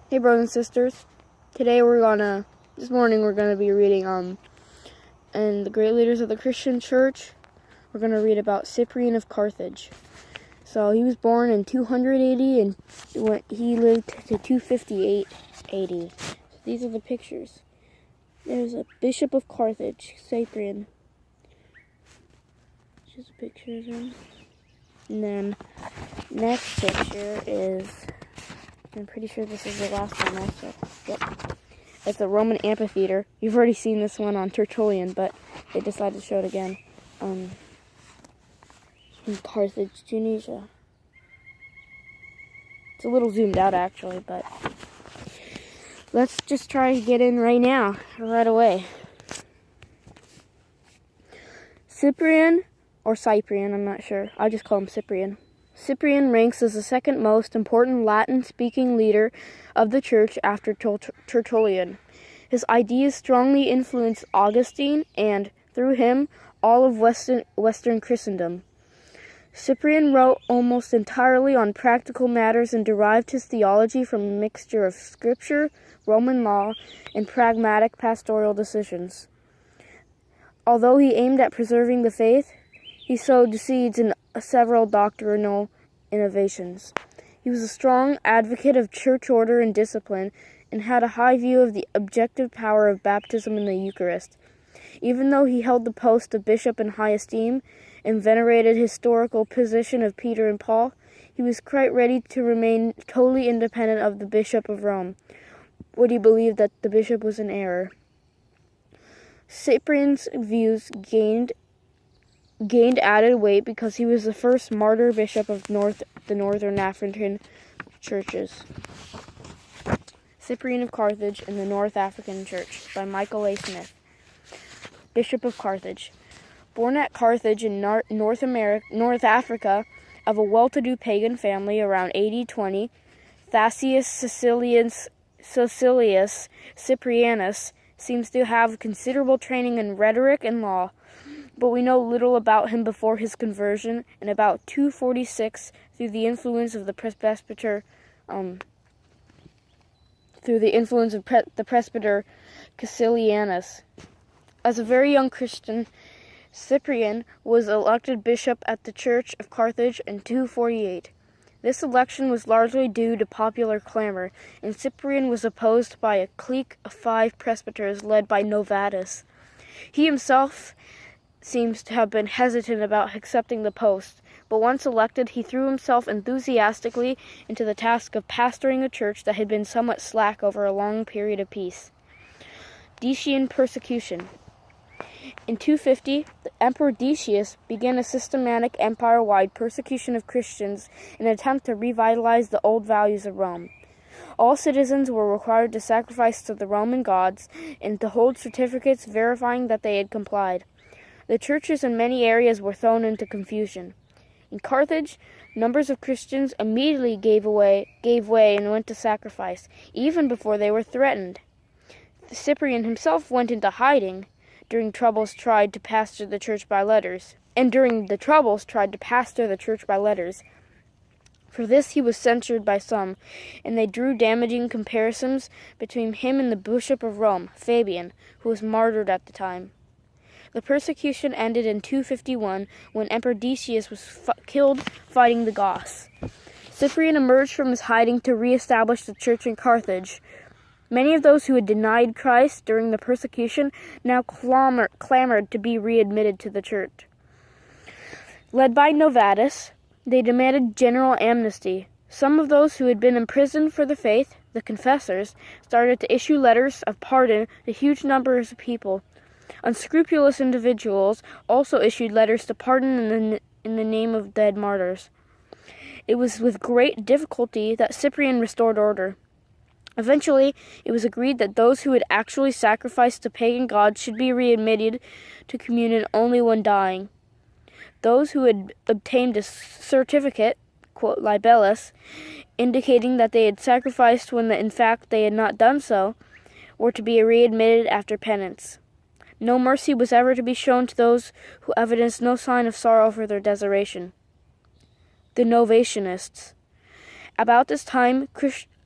Hey brothers and sisters, this morning we're gonna be reading and the great leaders of the Christian church. We're gonna read about Cyprian of Carthage. So he was born in 280 and he lived to 258 AD. So these are the pictures. There's a bishop of Carthage, Cyprian. Just a picture of him. And then next picture is, I'm pretty sure this is the last one also. Yep. It's a Roman amphitheater. You've already seen this one on Tertullian, but they decided to show it again. In Carthage, Tunisia. It's a little zoomed out actually, but let's just try to get in right now, right away. Cyprian, or Cyprian, I'm not sure. I'll just call him Cyprian. Cyprian ranks as the second most important Latin-speaking leader of the church after Tertullian. His ideas strongly influenced Augustine and, through him, all of Western Christendom. Cyprian wrote almost entirely on practical matters and derived his theology from a mixture of scripture, Roman law, and pragmatic pastoral decisions. Although he aimed at preserving the faith, he sowed seeds in several doctrinal innovations. He was a strong advocate of church order and discipline and had a high view of the objective power of baptism in the Eucharist. Even though he held the post of bishop in high esteem and venerated historical position of Peter and Paul, he was quite ready to remain totally independent of the Bishop of Rome, when he believed that the bishop was in error. Cyprian's views gained added weight because he was the first martyr bishop of the Northern African churches. Cyprian of Carthage and the North African Church by Michael A. Smith. Bishop of Carthage. Born at Carthage in North Africa of a well-to-do pagan family around AD 20, Thasius Cecilius Cyprianus seems to have considerable training in rhetoric and law, but we know little about him before his conversion in about 246 through the influence of the presbyter Caecilianus. As a very young Christian, Cyprian was elected bishop at the Church of Carthage in 248. This election was largely due to popular clamor, and Cyprian was opposed by a clique of 5 presbyters led by Novatus. He himself seems to have been hesitant about accepting the post, but once elected, he threw himself enthusiastically into the task of pastoring a church that had been somewhat slack over a long period of peace. Decian persecution. In 250, the Emperor Decius began a systematic empire-wide persecution of Christians in an attempt to revitalize the old values of Rome. All citizens were required to sacrifice to the Roman gods and to hold certificates verifying that they had complied. The churches in many areas were thrown into confusion. In Carthage, numbers of Christians immediately gave way and went to sacrifice, even before they were threatened. Cyprian himself went into hiding during troubles tried to pastor the church by letters. For this he was censured by some, and they drew damaging comparisons between him and the Bishop of Rome, Fabian, who was martyred at the time. The persecution ended in 251 when Emperor Decius was killed fighting the Goths. Cyprian emerged from his hiding to re-establish the church in Carthage. Many of those who had denied Christ during the persecution now clamored to be readmitted to the church. Led by Novatus, they demanded general amnesty. Some of those who had been imprisoned for the faith, the confessors, started to issue letters of pardon to huge numbers of people. Unscrupulous individuals also issued letters to pardon in the name of dead martyrs. It was with great difficulty that Cyprian restored order. Eventually, it was agreed that those who had actually sacrificed to pagan gods should be readmitted to communion only when dying. Those who had obtained a certificate, quote, libellus, indicating that they had sacrificed when in fact they had not done so, were to be readmitted after penance. No mercy was ever to be shown to those who evidenced no sign of sorrow for their desertion. The Novatianists. About this time,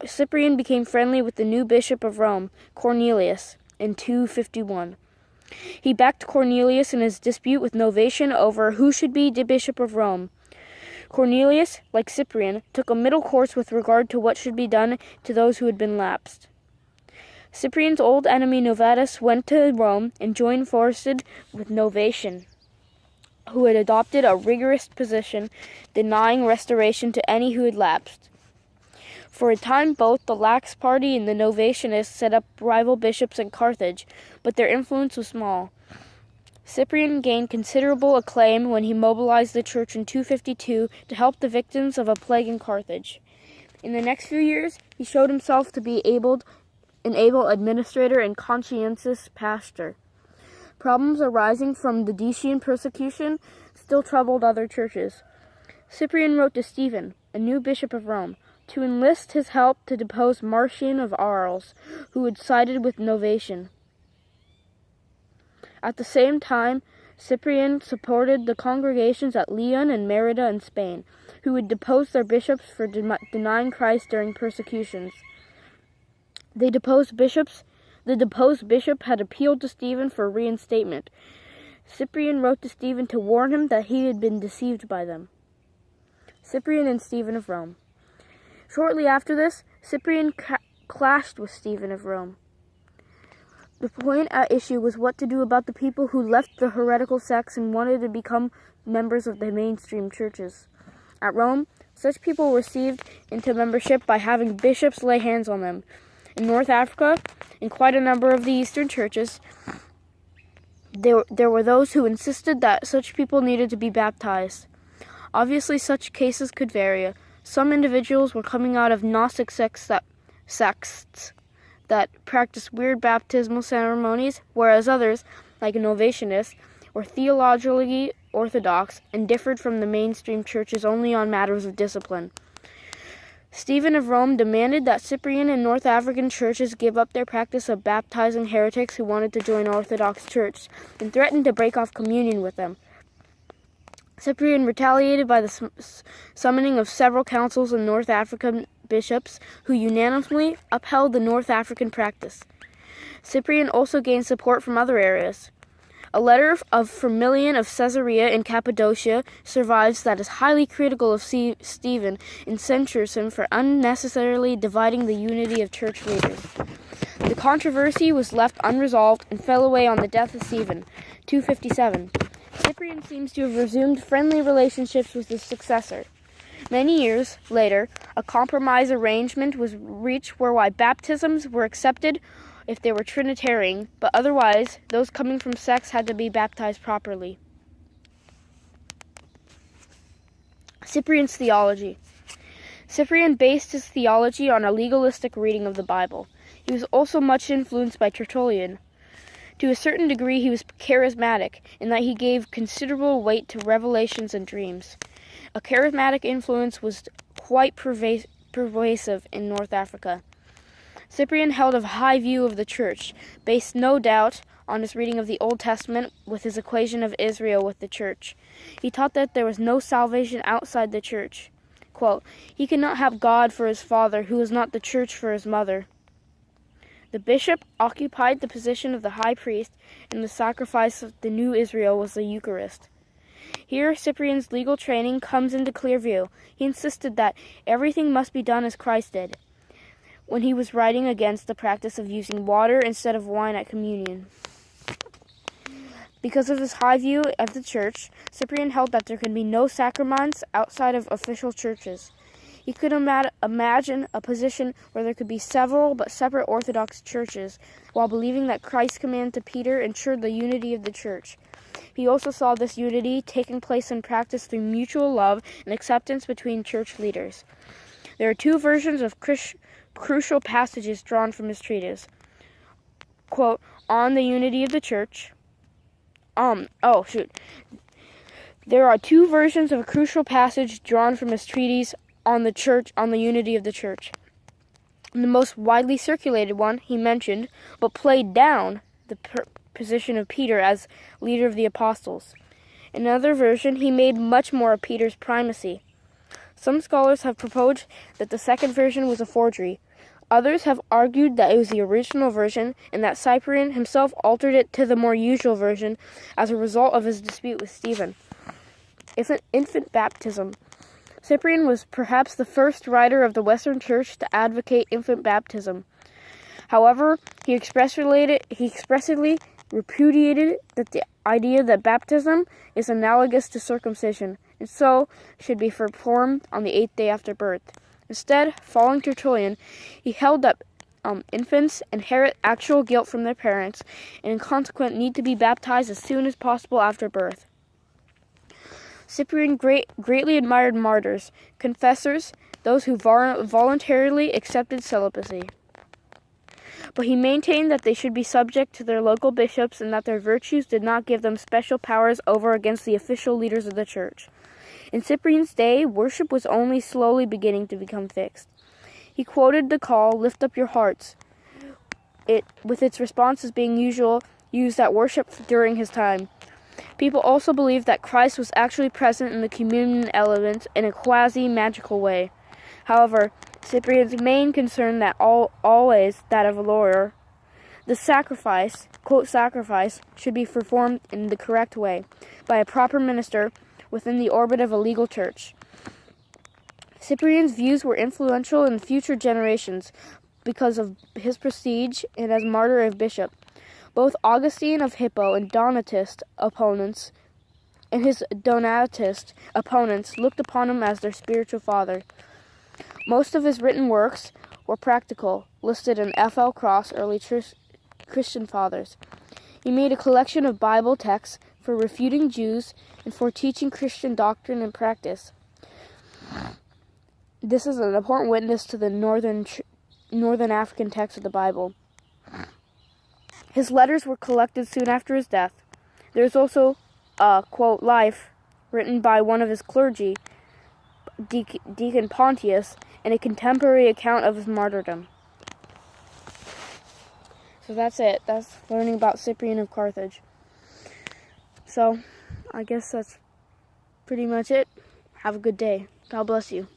Cyprian became friendly with the new bishop of Rome, Cornelius, in 251. He backed Cornelius in his dispute with Novatian over who should be the bishop of Rome. Cornelius, like Cyprian, took a middle course with regard to what should be done to those who had been lapsed. Cyprian's old enemy Novatus went to Rome and joined forces with Novatian, who had adopted a rigorous position, denying restoration to any who had lapsed. For a time, both the lax party and the Novatianists set up rival bishops in Carthage, but their influence was small. Cyprian gained considerable acclaim when he mobilized the church in 252 to help the victims of a plague in Carthage. In the next few years, he showed himself to be an able administrator and conscientious pastor. Problems arising from the Decian persecution still troubled other churches. Cyprian wrote to Stephen, a new bishop of Rome, to enlist his help to depose Marcian of Arles, who had sided with Novatian. At the same time, Cyprian supported the congregations at Leon and Merida in Spain, who had deposed their bishops for denying Christ during persecutions. The deposed bishop had appealed to Stephen for reinstatement. Cyprian wrote to Stephen to warn him that he had been deceived by them. Cyprian and Stephen of Rome. Shortly after this, Cyprian clashed with Stephen of Rome. The point at issue was what to do about the people who left the heretical sects and wanted to become members of the mainstream churches. At Rome, such people were received into membership by having bishops lay hands on them. In North Africa, in quite a number of the Eastern churches, there were those who insisted that such people needed to be baptized. Obviously, such cases could vary. Some individuals were coming out of Gnostic sects that practiced weird baptismal ceremonies, whereas others, like Novatianists, were theologically orthodox and differed from the mainstream churches only on matters of discipline. Stephen of Rome demanded that Cyprian and North African churches give up their practice of baptizing heretics who wanted to join Orthodox Church, and threatened to break off communion with them. Cyprian retaliated by the summoning of several councils of North African bishops who unanimously upheld the North African practice. Cyprian also gained support from other areas. A letter of Firmilian of Caesarea in Cappadocia survives that is highly critical of Stephen and censures him for unnecessarily dividing the unity of church leaders. The controversy was left unresolved and fell away on the death of Stephen, 257. Cyprian seems to have resumed friendly relationships with his successor. Many years later, a compromise arrangement was reached whereby baptisms were accepted if they were Trinitarian, but otherwise, those coming from sects had to be baptized properly. Cyprian's theology. Cyprian based his theology on a legalistic reading of the Bible. He was also much influenced by Tertullian. To a certain degree, he was charismatic, in that he gave considerable weight to revelations and dreams. A charismatic influence was quite pervasive in North Africa. Cyprian held a high view of the church, based no doubt on his reading of the Old Testament with his equation of Israel with the church. He taught that there was no salvation outside the church. Quote, "He cannot have God for his father, who is not the church for his mother." The bishop occupied the position of the high priest, and the sacrifice of the new Israel was the Eucharist. Here, Cyprian's legal training comes into clear view. He insisted that everything must be done as Christ did, when he was writing against the practice of using water instead of wine at communion. Because of his high view of the church, Cyprian held that there could be no sacraments outside of official churches. He could imagine a position where there could be several but separate Orthodox churches, while believing that Christ's command to Peter ensured the unity of the church. He also saw this unity taking place in practice through mutual love and acceptance between church leaders. There are two versions of crucial passages drawn from his treatise. Quote, on the unity of the church. There are two versions of a crucial passage drawn from his treatise on the unity of the church. The most widely circulated one he mentioned, but played down the position of Peter as leader of the apostles. In another version, he made much more of Peter's primacy. Some scholars have proposed that the second version was a forgery. Others have argued that it was the original version and that Cyprian himself altered it to the more usual version as a result of his dispute with Stephen. Infant baptism. Cyprian was perhaps the first writer of the Western Church to advocate infant baptism. However, he expressly repudiated the idea that baptism is analogous to circumcision, and so should be performed on the 8th day after birth. Instead, following Tertullian, he held that infants inherit actual guilt from their parents, and in consequence need to be baptized as soon as possible after birth. Cyprian greatly admired martyrs, confessors, those who voluntarily accepted celibacy. But he maintained that they should be subject to their local bishops and that their virtues did not give them special powers over against the official leaders of the church. In Cyprian's day, worship was only slowly beginning to become fixed. He quoted the call, "Lift up your hearts," with its responses being used at worship during his time. People also believed that Christ was actually present in the communion element in a quasi-magical way. However, Cyprian's main concern that always that of a lawyer, the sacrifice, quote, sacrifice, should be performed in the correct way, by a proper minister within the orbit of a legal church. Cyprian's views were influential in future generations because of his prestige and as martyr of bishop. Both Augustine of Hippo and his Donatist opponents looked upon him as their spiritual father. Most of his written works were practical, listed in F.L. Cross, early Christian fathers. He made a collection of Bible texts for refuting Jews and for teaching Christian doctrine and practice. This is an important witness to the northern African text of the Bible. His letters were collected soon after his death. There is also a, quote, life written by one of his clergy, Deacon Pontius, and a contemporary account of his martyrdom. So that's it. That's learning about Cyprian of Carthage. So, I guess that's pretty much it. Have a good day. God bless you.